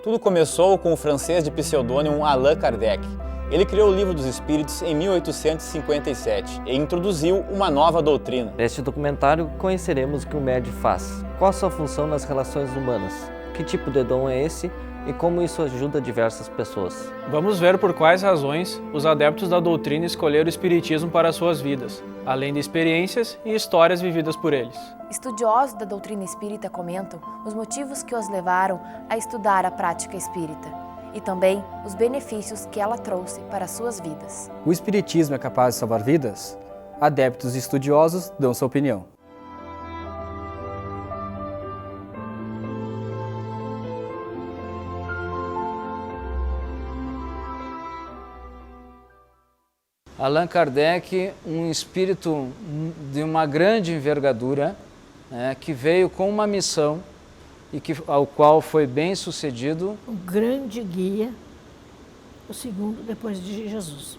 Tudo começou com o francês de pseudônimo Allan Kardec. Ele criou o Livro dos Espíritos em 1857 e introduziu uma nova doutrina. Neste documentário conheceremos o que o médium faz, qual a sua função nas relações humanas, que tipo de dom é esse e como isso ajuda diversas pessoas. Vamos ver por quais razões os adeptos da doutrina escolheram o Espiritismo para suas vidas, além de experiências e histórias vividas por eles. Estudiosos da doutrina espírita comentam os motivos que os levaram a estudar a prática espírita e também os benefícios que ela trouxe para suas vidas. O Espiritismo é capaz de salvar vidas? Adeptos e estudiosos dão sua opinião. Allan Kardec, um espírito de uma grande envergadura, que veio com uma missão e ao qual foi bem sucedido. Um grande guia, o segundo depois de Jesus.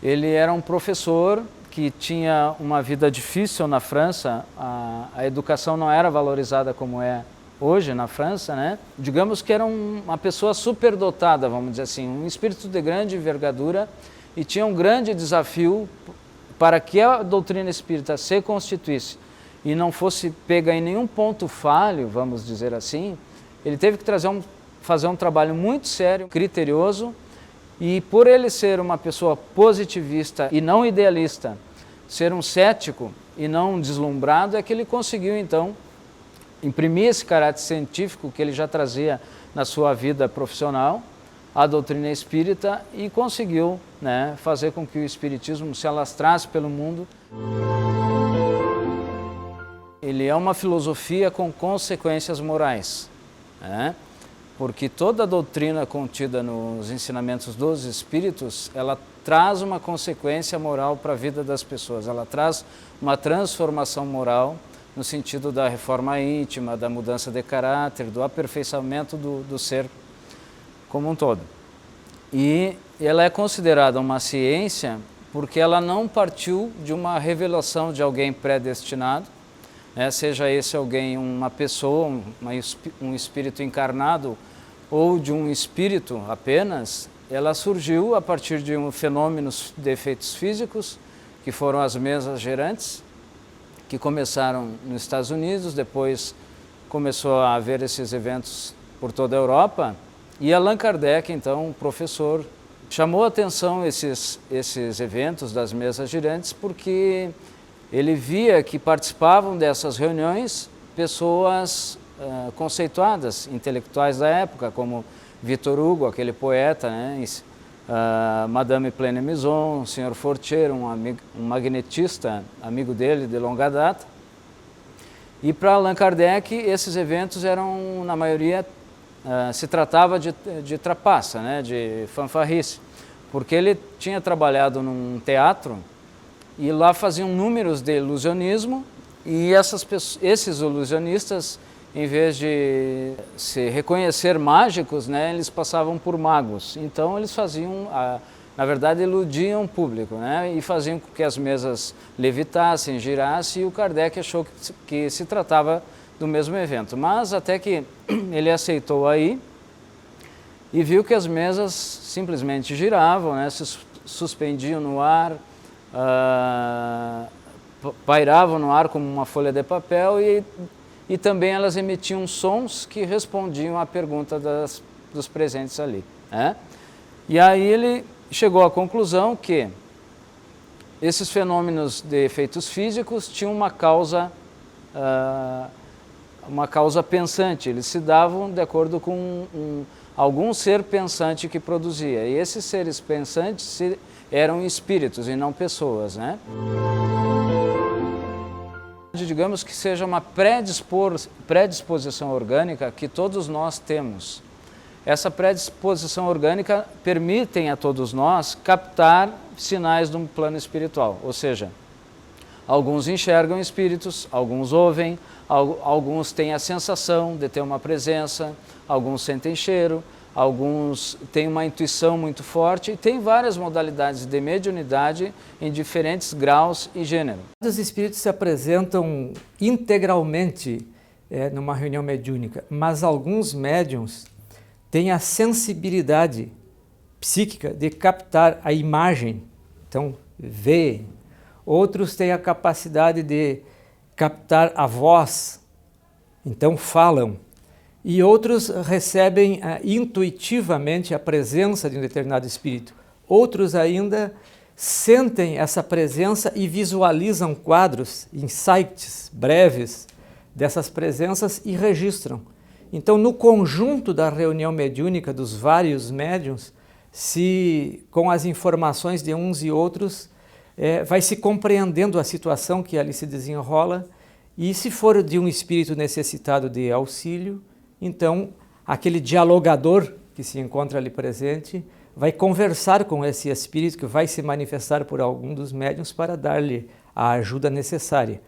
Ele era um professor que tinha uma vida difícil na França, a educação não era valorizada como é hoje na França, né? Digamos que era uma pessoa superdotada, vamos dizer assim, um espírito de grande envergadura e tinha um grande desafio para que a doutrina espírita se constituísse e não fosse pega em nenhum ponto falho, vamos dizer assim. Ele teve que fazer um trabalho muito sério, criterioso, e por ele ser uma pessoa positivista e não idealista, ser um cético e não um deslumbrado, é que ele conseguiu então imprimir esse caráter científico que ele já trazia na sua vida profissional, a doutrina espírita, e conseguiu, fazer com que o espiritismo se alastrasse pelo mundo. Ele é uma filosofia com consequências morais, porque toda a doutrina contida nos ensinamentos dos espíritos, ela traz uma consequência moral para a vida das pessoas, ela traz uma transformação moral no sentido da reforma íntima, da mudança de caráter, do aperfeiçoamento do ser como um todo. E ela é considerada uma ciência porque ela não partiu de uma revelação de alguém predestinado, seja esse alguém uma pessoa, um espírito encarnado ou de um espírito apenas. Ela surgiu a partir de fenômenos de efeitos físicos, que foram as mesas girantes, que começaram nos Estados Unidos, depois começou a haver esses eventos por toda a Europa, e Allan Kardec, então, professor, chamou a atenção esses eventos das mesas girantes porque ele via que participavam dessas reuniões pessoas conceituadas, intelectuais da época, como Victor Hugo, aquele poeta, Madame Pleine Maison, o Sr. Fortier, um magnetista, amigo dele de longa data. E para Allan Kardec, esses eventos eram, na maioria, se tratava de trapaça, de fanfarrice, porque ele tinha trabalhado num teatro e lá faziam números de ilusionismo e esses ilusionistas, em vez de se reconhecer mágicos, eles passavam por magos. Então eles faziam, na verdade, iludiam o público, e faziam com que as mesas levitassem, girassem, e o Kardec achou que se tratava do mesmo evento. Mas até que ele aceitou aí e viu que as mesas simplesmente giravam, se suspendiam no ar, pairavam no ar como uma folha de papel e também elas emitiam sons que respondiam à pergunta dos presentes ali. E aí ele chegou à conclusão que esses fenômenos de efeitos físicos tinham uma causa pensante, eles se davam de acordo com algum ser pensante que produzia. E esses seres pensantes eram espíritos e não pessoas, Digamos que seja uma predisposição orgânica que todos nós temos. Essa predisposição orgânica permite a todos nós captar sinais de um plano espiritual, ou seja, alguns enxergam espíritos, alguns ouvem, alguns têm a sensação de ter uma presença, alguns sentem cheiro, alguns têm uma intuição muito forte e tem várias modalidades de mediunidade em diferentes graus e gênero. Os espíritos se apresentam integralmente numa reunião mediúnica, mas alguns médiuns têm a sensibilidade psíquica de captar a imagem, então veem. Outros têm a capacidade de captar a voz, então falam. E outros recebem intuitivamente a presença de um determinado espírito. Outros ainda sentem essa presença e visualizam quadros, insights breves dessas presenças e registram. Então, no conjunto da reunião mediúnica dos vários médiuns, com as informações de uns e outros, vai se compreendendo a situação que ali se desenrola, e se for de um espírito necessitado de auxílio, então aquele dialogador que se encontra ali presente vai conversar com esse espírito que vai se manifestar por algum dos médiuns para dar-lhe a ajuda necessária.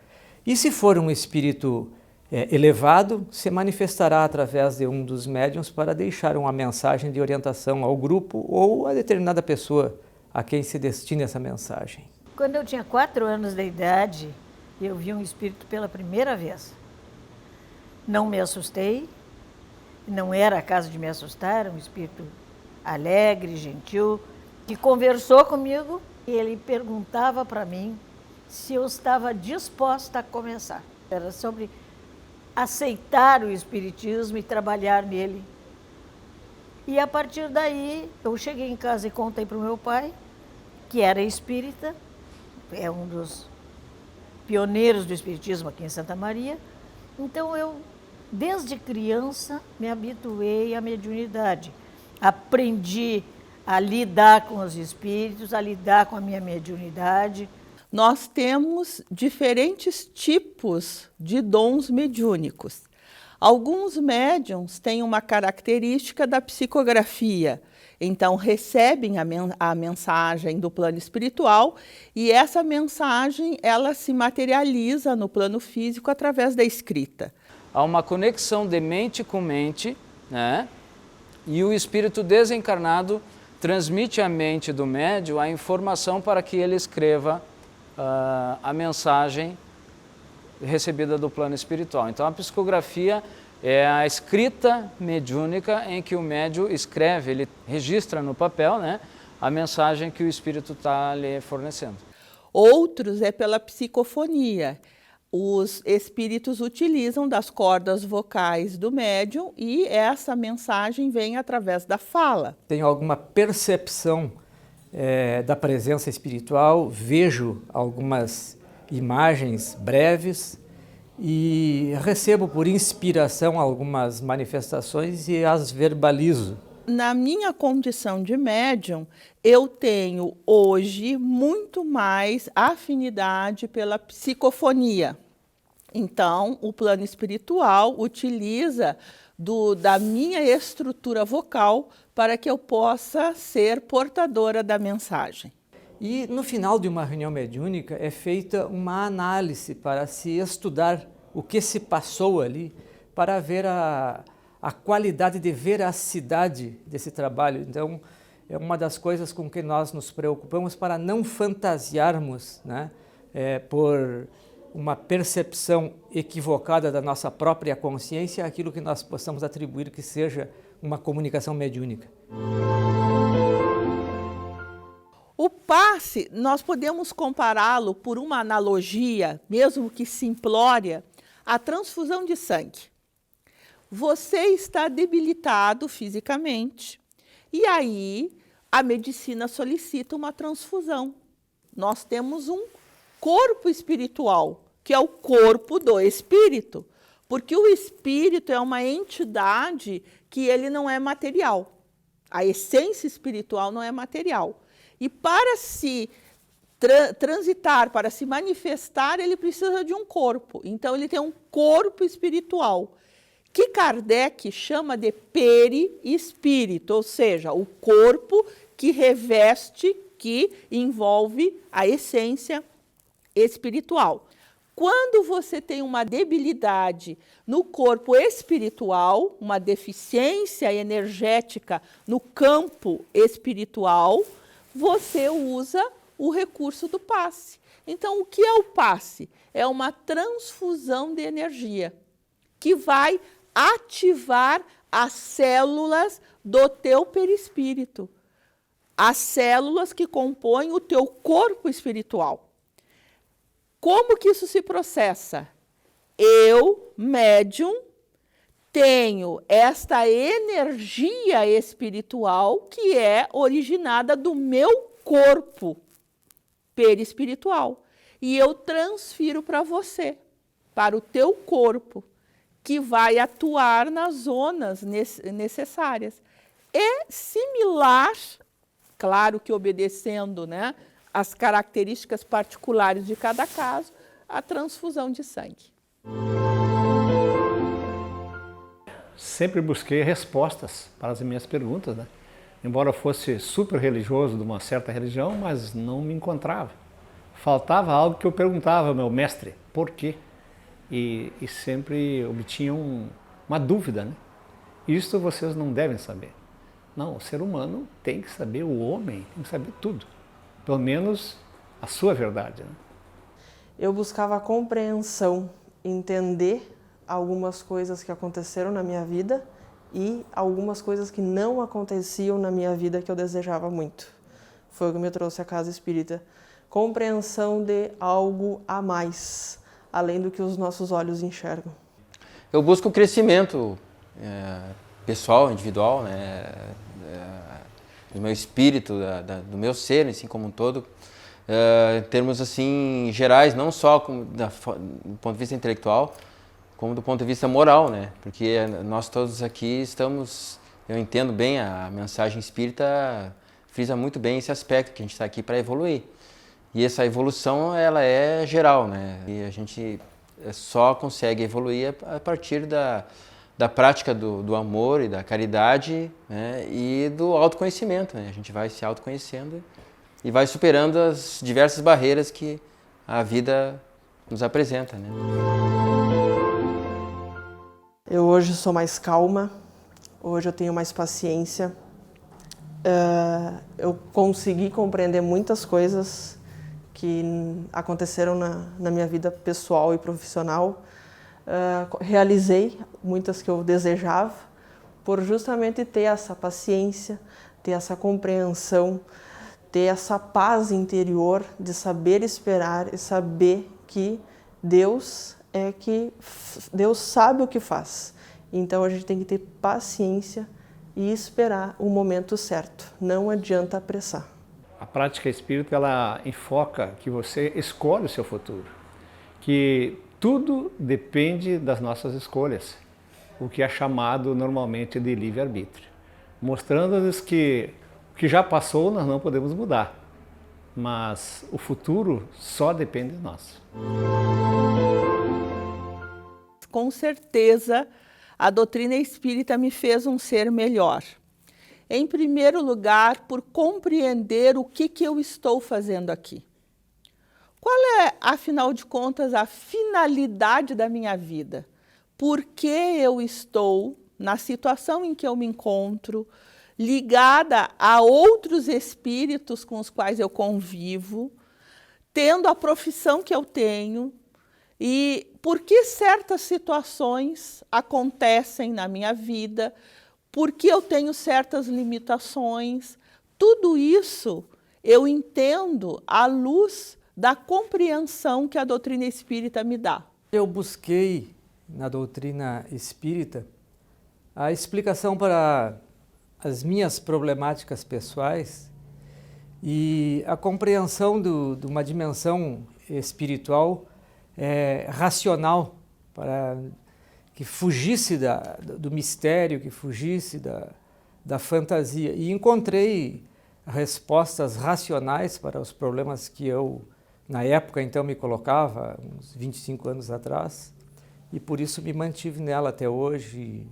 E se for um espírito elevado, se manifestará através de um dos médiuns para deixar uma mensagem de orientação ao grupo ou a determinada pessoa a quem se destina essa mensagem. Quando eu tinha 4 anos de idade, eu vi um espírito pela primeira vez. Não me assustei, não era caso de me assustar, era um espírito alegre, gentil, que conversou comigo e ele perguntava para mim se eu estava disposta a começar. Era sobre aceitar o espiritismo e trabalhar nele. E a partir daí, eu cheguei em casa e contei para o meu pai, que era espírita, é um dos pioneiros do espiritismo aqui em Santa Maria. Então eu, desde criança, me habituei à mediunidade. Aprendi a lidar com os espíritos, a lidar com a minha mediunidade. Nós temos diferentes tipos de dons mediúnicos. Alguns médiuns têm uma característica da psicografia, então recebem a mensagem do plano espiritual e essa mensagem ela se materializa no plano físico através da escrita. Há uma conexão de mente com mente, né? E o espírito desencarnado transmite à mente do médium a informação para que ele escreva a mensagem recebida do plano espiritual. Então a psicografia é a escrita mediúnica em que o médium escreve, ele registra no papel, né, a mensagem que o espírito está lhe fornecendo. Outros é pela psicofonia. Os espíritos utilizam das cordas vocais do médium e essa mensagem vem através da fala. Tenho alguma percepção da presença espiritual, vejo algumas imagens breves e recebo por inspiração algumas manifestações e as verbalizo. Na minha condição de médium, eu tenho hoje muito mais afinidade pela psicofonia. Então, o plano espiritual utiliza da minha estrutura vocal para que eu possa ser portadora da mensagem. E no final de uma reunião mediúnica é feita uma análise para se estudar o que se passou ali, para ver a qualidade de veracidade desse trabalho. Então, é uma das coisas com que nós nos preocupamos para não fantasiarmos, né, por uma percepção equivocada da nossa própria consciência aquilo que nós possamos atribuir que seja uma comunicação mediúnica. O passe, nós podemos compará-lo por uma analogia, mesmo que simplória, à transfusão de sangue. Você está debilitado fisicamente e aí a medicina solicita uma transfusão. Nós temos um corpo espiritual, que é o corpo do espírito, porque o espírito é uma entidade que ele não é material. A essência espiritual não é material. E para se transitar, para se manifestar, ele precisa de um corpo. Então, ele tem um corpo espiritual, que Kardec chama de perispírito, ou seja, o corpo que reveste, que envolve a essência espiritual. Quando você tem uma debilidade no corpo espiritual, uma deficiência energética no campo espiritual, você usa o recurso do passe. Então, o que é o passe? É uma transfusão de energia. que vai ativar as células do teu perispírito, as células que compõem o teu corpo espiritual. Como que isso se processa? Eu, médium, tenho esta energia espiritual que é originada do meu corpo perispiritual. E eu transfiro para você, para o teu corpo, que vai atuar nas zonas necessárias. É similar, claro que obedecendo, né, as características particulares de cada caso, à transfusão de sangue. Sempre busquei respostas para as minhas perguntas, né? Embora eu fosse super religioso de uma certa religião, mas não me encontrava. Faltava algo que eu perguntava ao meu mestre, por quê? E sempre obtinha uma dúvida, né? Isso vocês não devem saber. Não, o ser humano tem que saber, o homem tem que saber tudo. Pelo menos a sua verdade, né? Eu buscava compreensão, entender algumas coisas que aconteceram na minha vida e algumas coisas que não aconteciam na minha vida que eu desejava muito. Foi o que me trouxe à casa espírita. Compreensão de algo a mais, além do que os nossos olhos enxergam. Eu busco o crescimento pessoal, individual, né, do meu espírito, do meu ser, assim como um todo, em termos assim gerais, não só do ponto de vista intelectual, como do ponto de vista moral, né? Porque nós todos aqui estamos, eu entendo bem, a mensagem espírita frisa muito bem esse aspecto, que a gente está aqui para evoluir. E essa evolução, ela é geral, né? E a gente só consegue evoluir a partir da prática do amor e da caridade, né? E do autoconhecimento, né? A gente vai se autoconhecendo e vai superando as diversas barreiras que a vida nos apresenta, né? Eu hoje sou mais calma, hoje eu tenho mais paciência. Eu consegui compreender muitas coisas que aconteceram na minha vida pessoal e profissional. Realizei muitas que eu desejava, por justamente ter essa paciência, ter essa compreensão, ter essa paz interior de saber esperar e saber que Deus sabe o que faz. Então a gente tem que ter paciência e esperar o momento certo. Não adianta apressar. A prática espírita, ela enfoca que você escolhe o seu futuro, que tudo depende das nossas escolhas, o que é chamado normalmente de livre-arbítrio, mostrando-nos que o que já passou nós não podemos mudar, mas o futuro só depende de nós. Com certeza, a doutrina espírita me fez um ser melhor. Em primeiro lugar, por compreender o que eu estou fazendo aqui. Qual é, afinal de contas, a finalidade da minha vida? Por que eu estou na situação em que eu me encontro, ligada a outros espíritos com os quais eu convivo, tendo a profissão que eu tenho, e por que certas situações acontecem na minha vida, por que eu tenho certas limitações. Tudo isso eu entendo à luz da compreensão que a doutrina espírita me dá. Eu busquei na doutrina espírita a explicação para as minhas problemáticas pessoais e a compreensão de uma dimensão espiritual racional, para que fugisse do mistério, que fugisse da fantasia. E encontrei respostas racionais para os problemas que eu, na época, então, me colocava, uns 25 anos atrás, e por isso me mantive nela até hoje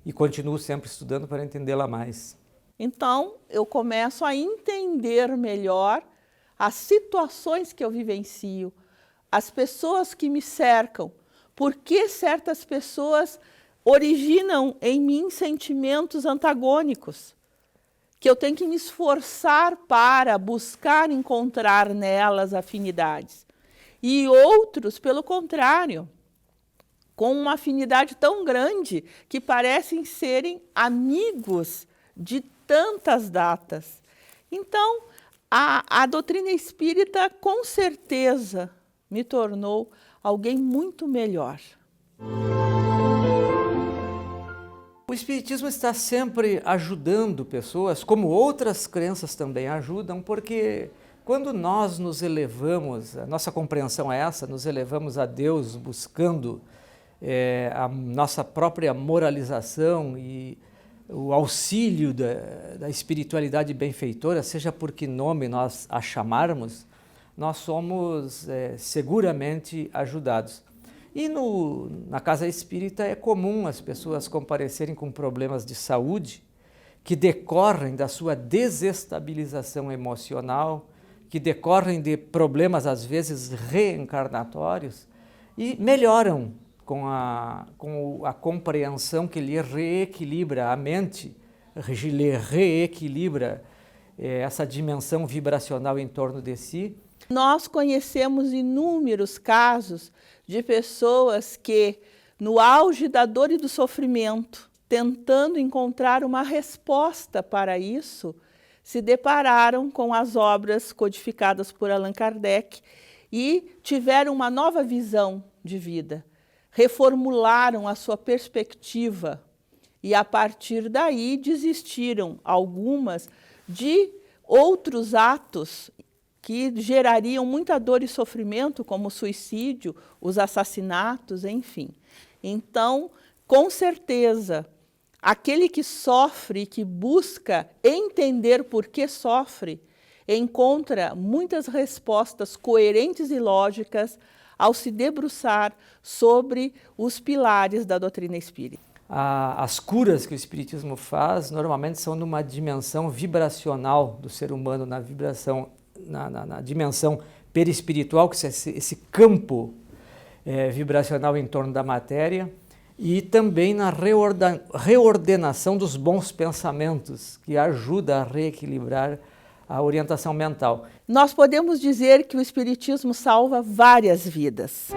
e continuo sempre estudando para entendê-la mais. Então, eu começo a entender melhor as situações que eu vivencio, as pessoas que me cercam, por que certas pessoas originam em mim sentimentos antagônicos, que eu tenho que me esforçar para buscar encontrar nelas afinidades. E outros, pelo contrário, com uma afinidade tão grande que parecem serem amigos de tantas datas. Então, a doutrina espírita, com certeza, me tornou alguém muito melhor. O Espiritismo está sempre ajudando pessoas, como outras crenças também ajudam, porque quando nós nos elevamos, a nossa compreensão é essa, nos elevamos a Deus buscando a nossa própria moralização e o auxílio da espiritualidade benfeitora, seja por que nome nós a chamarmos, nós somos seguramente ajudados. E na casa espírita é comum as pessoas comparecerem com problemas de saúde que decorrem da sua desestabilização emocional, que decorrem de problemas às vezes reencarnatórios e melhoram com a compreensão que lhe reequilibra a mente, lhe reequilibra essa dimensão vibracional em torno de si. Nós conhecemos inúmeros casos de pessoas que, no auge da dor e do sofrimento, tentando encontrar uma resposta para isso, se depararam com as obras codificadas por Allan Kardec e tiveram uma nova visão de vida, reformularam a sua perspectiva e, a partir daí, desistiram algumas de outros atos que gerariam muita dor e sofrimento, como o suicídio, os assassinatos, enfim. Então, com certeza, aquele que sofre, que busca entender por que sofre, encontra muitas respostas coerentes e lógicas ao se debruçar sobre os pilares da doutrina espírita. As curas que o Espiritismo faz normalmente são numa dimensão vibracional do ser humano, na dimensão perispiritual, que é esse campo vibracional em torno da matéria, e também na reordenação dos bons pensamentos, que ajuda a reequilibrar a orientação mental. Nós podemos dizer que o Espiritismo salva várias vidas.